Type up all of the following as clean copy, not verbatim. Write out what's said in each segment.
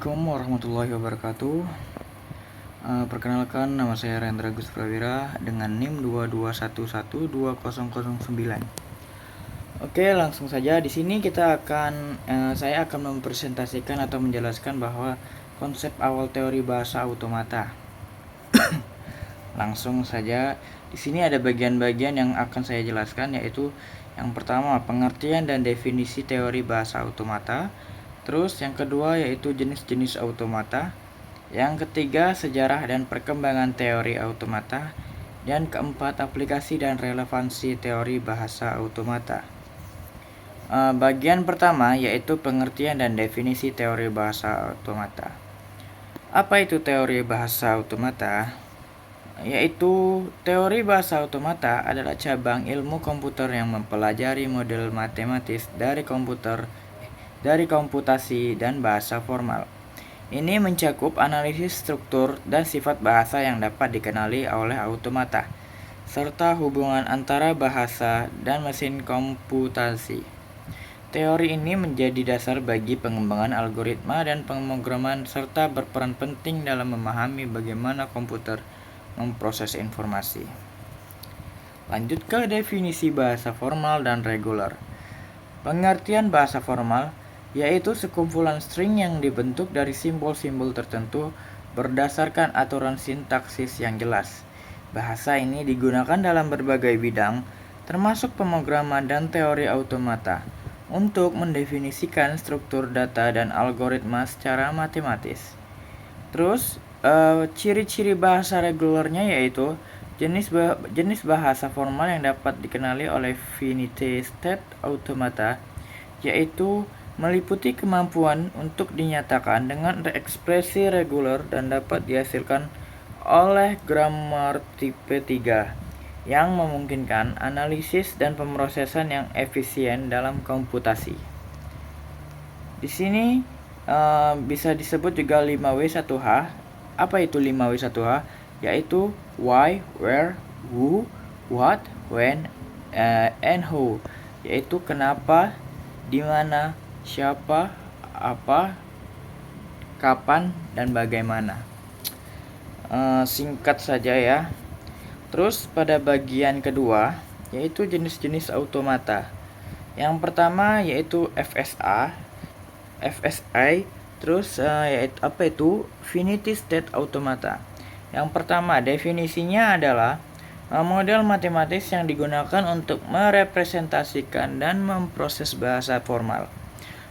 Assalamualaikum warahmatullahi wabarakatuh. Perkenalkan, nama saya Rendra Gus Prawira dengan NIM 221120009. Oke, langsung saja. Di sini saya akan mempresentasikan atau menjelaskan bahwa konsep awal teori bahasa automata. Langsung saja, di sini ada bagian-bagian yang akan saya jelaskan, yaitu yang pertama, pengertian dan definisi teori bahasa automata. Terus yang kedua yaitu jenis-jenis automata. Yang ketiga, sejarah dan perkembangan teori automata. Dan keempat, aplikasi dan relevansi teori bahasa automata. Bagian pertama yaitu pengertian dan definisi teori bahasa automata. Apa itu teori bahasa automata? Yaitu teori bahasa automata adalah cabang ilmu komputer yang mempelajari model matematis dari komputasi dan bahasa formal. Ini mencakup analisis struktur dan sifat bahasa yang dapat dikenali oleh automata, serta hubungan antara bahasa dan mesin komputasi. Teori ini menjadi dasar bagi pengembangan algoritma dan pemrograman serta berperan penting dalam memahami bagaimana komputer memproses informasi. Lanjut ke definisi bahasa formal dan reguler. Pengertian bahasa formal yaitu sekumpulan string yang dibentuk dari simbol-simbol tertentu berdasarkan aturan sintaksis yang jelas. Bahasa ini digunakan dalam berbagai bidang, termasuk pemrograman dan teori automata, untuk mendefinisikan struktur data dan algoritma secara matematis. Terus, ciri-ciri bahasa regulernya yaitu jenis bahasa formal yang dapat dikenali oleh finite state automata, yaitu meliputi kemampuan untuk dinyatakan dengan ekspresi reguler dan dapat dihasilkan oleh grammar tipe 3 yang memungkinkan analisis dan pemrosesan yang efisien dalam komputasi. Di sini bisa disebut juga 5W1H. Apa itu 5W1H? Yaitu why, where, who, what, when, and who. Yaitu kenapa, di mana, siapa, apa, kapan, dan bagaimana. Singkat saja ya. Terus pada bagian kedua yaitu jenis-jenis automata. Yang pertama yaitu FSI. Terus yaitu apa itu? Finite state automata. Yang pertama definisinya adalah model matematis yang digunakan untuk merepresentasikan dan memproses bahasa formal.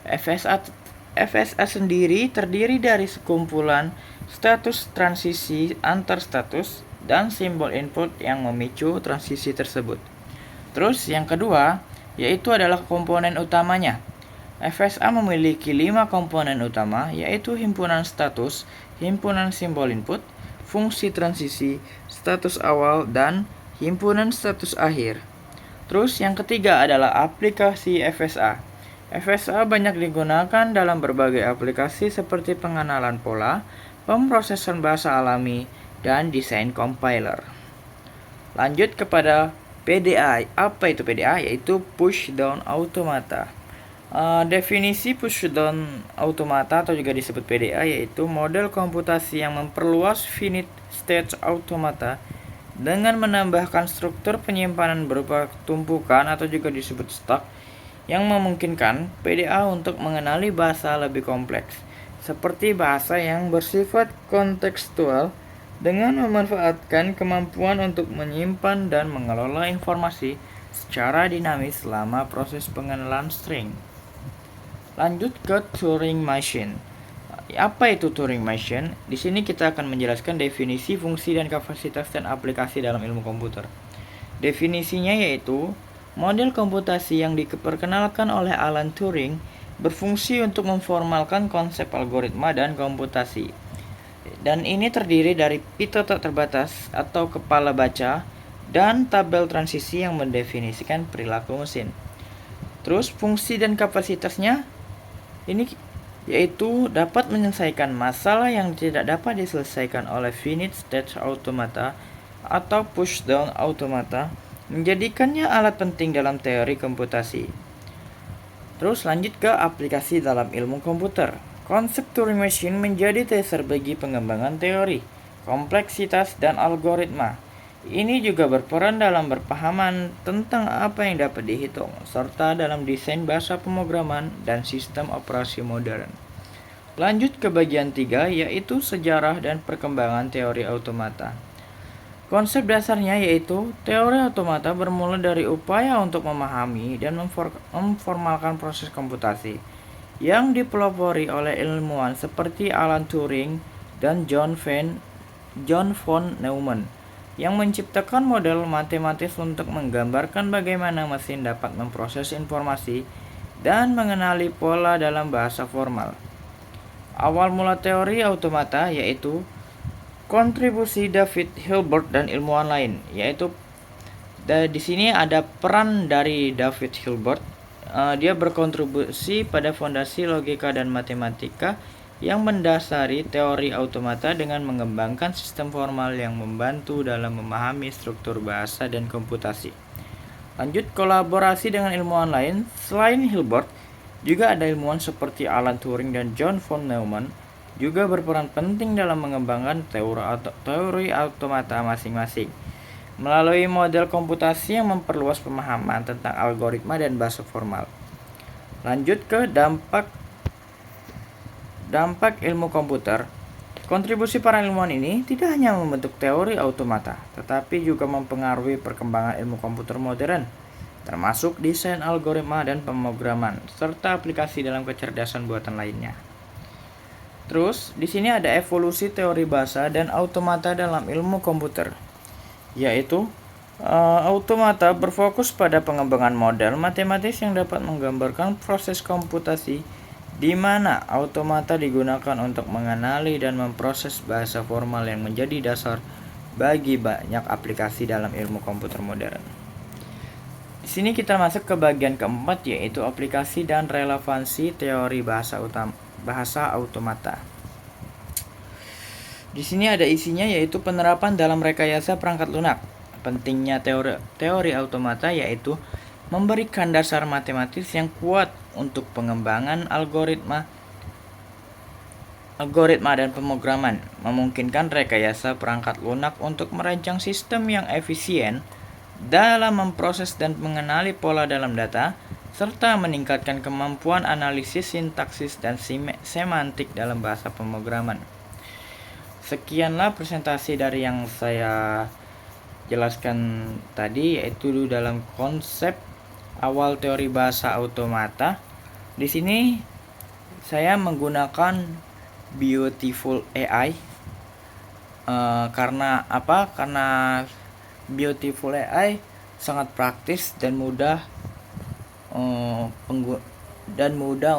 FSA sendiri terdiri dari sekumpulan status transisi antar status dan simbol input yang memicu transisi tersebut. Terus yang kedua yaitu adalah komponen utamanya. FSA memiliki 5 komponen utama, yaitu himpunan status, himpunan simbol input, fungsi transisi, status awal, dan himpunan status akhir. Terus yang ketiga adalah aplikasi FSA. FSA banyak digunakan dalam berbagai aplikasi seperti pengenalan pola, pemrosesan bahasa alami, dan desain compiler. Lanjut kepada PDA. Apa itu PDA? Yaitu push down automata. Definisi push down automata atau juga disebut PDA yaitu model komputasi yang memperluas finite state automata dengan menambahkan struktur penyimpanan berupa tumpukan atau juga disebut stack yang memungkinkan PDA untuk mengenali bahasa lebih kompleks, seperti bahasa yang bersifat kontekstual dengan memanfaatkan kemampuan untuk menyimpan dan mengelola informasi secara dinamis selama proses pengenalan string. Lanjut ke Turing Machine. Apa itu Turing Machine? Di sini kita akan menjelaskan definisi, fungsi, dan kapasitas dan aplikasi dalam ilmu komputer. Definisinya yaitu model komputasi yang diperkenalkan oleh Alan Turing berfungsi untuk memformalkan konsep algoritma dan komputasi. Dan ini terdiri dari pita tak terbatas atau kepala baca dan tabel transisi yang mendefinisikan perilaku mesin. Terus fungsi dan kapasitasnya ini yaitu dapat menyelesaikan masalah yang tidak dapat diselesaikan oleh finite state automata atau push down automata, menjadikannya alat penting dalam teori komputasi. Terus lanjut ke aplikasi dalam ilmu komputer. Konsep Turing Machine menjadi dasar bagi pengembangan teori, kompleksitas, dan algoritma. Ini juga berperan dalam berpahaman tentang apa yang dapat dihitung, serta dalam desain bahasa pemrograman dan sistem operasi modern. Lanjut ke bagian 3, yaitu sejarah dan perkembangan teori automata. Konsep dasarnya yaitu teori automata bermula dari upaya untuk memahami dan memformalkan proses komputasi yang dipelopori oleh ilmuwan seperti Alan Turing dan John von Neumann yang menciptakan model matematis untuk menggambarkan bagaimana mesin dapat memproses informasi dan mengenali pola dalam bahasa formal. Awal mula teori automata yaitu kontribusi David Hilbert dan ilmuwan lain, yaitu di sini ada peran dari David Hilbert. Dia berkontribusi pada fondasi logika dan matematika yang mendasari teori automata dengan mengembangkan sistem formal yang membantu dalam memahami struktur bahasa dan komputasi. Lanjut, kolaborasi dengan ilmuwan lain selain Hilbert, juga ada ilmuwan seperti Alan Turing dan John von Neumann juga berperan penting dalam mengembangkan teori automata masing-masing melalui model komputasi yang memperluas pemahaman tentang algoritma dan bahasa formal. Lanjut ke dampak ilmu komputer. Kontribusi para ilmuwan ini tidak hanya membentuk teori automata, tetapi juga mempengaruhi perkembangan ilmu komputer modern, termasuk desain algoritma dan pemrograman, serta aplikasi dalam kecerdasan buatan lainnya. Terus, di sini ada evolusi teori bahasa dan automata dalam ilmu komputer, yaitu automata berfokus pada pengembangan model matematis yang dapat menggambarkan proses komputasi, di mana automata digunakan untuk mengenali dan memproses bahasa formal yang menjadi dasar bagi banyak aplikasi dalam ilmu komputer modern. Di sini kita masuk ke bagian keempat, yaitu aplikasi dan relevansi teori bahasa automata. Di sini ada isinya, yaitu penerapan dalam rekayasa perangkat lunak. Pentingnya teori automata yaitu memberikan dasar matematis yang kuat untuk pengembangan algoritma dan pemrograman, memungkinkan rekayasa perangkat lunak untuk merancang sistem yang efisien dalam memproses dan mengenali pola dalam data, serta meningkatkan kemampuan analisis sintaksis dan semantik dalam bahasa pemrograman. Sekianlah presentasi dari yang saya jelaskan tadi, yaitu dalam konsep awal teori bahasa automata. Di sini saya menggunakan Beautiful AI. Karena apa? Karena Beautiful AI sangat praktis dan mudah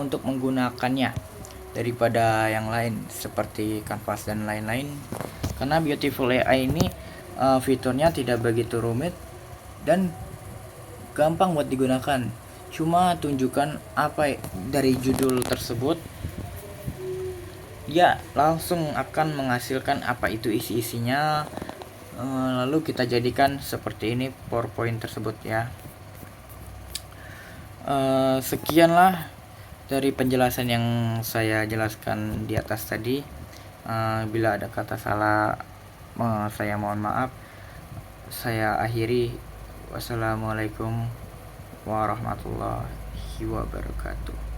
untuk menggunakannya daripada yang lain seperti Canvas dan lain-lain. Karena Beautiful AI ini fiturnya tidak begitu rumit dan gampang buat digunakan. Cuma tunjukkan apa dari judul tersebut, dia langsung akan menghasilkan apa itu isi-isinya. Lalu kita jadikan seperti ini PowerPoint tersebut ya. Sekianlah dari penjelasan yang saya jelaskan di atas tadi. Bila ada kata salah, saya mohon maaf. Saya akhiri. Wassalamualaikum warahmatullahi wabarakatuh.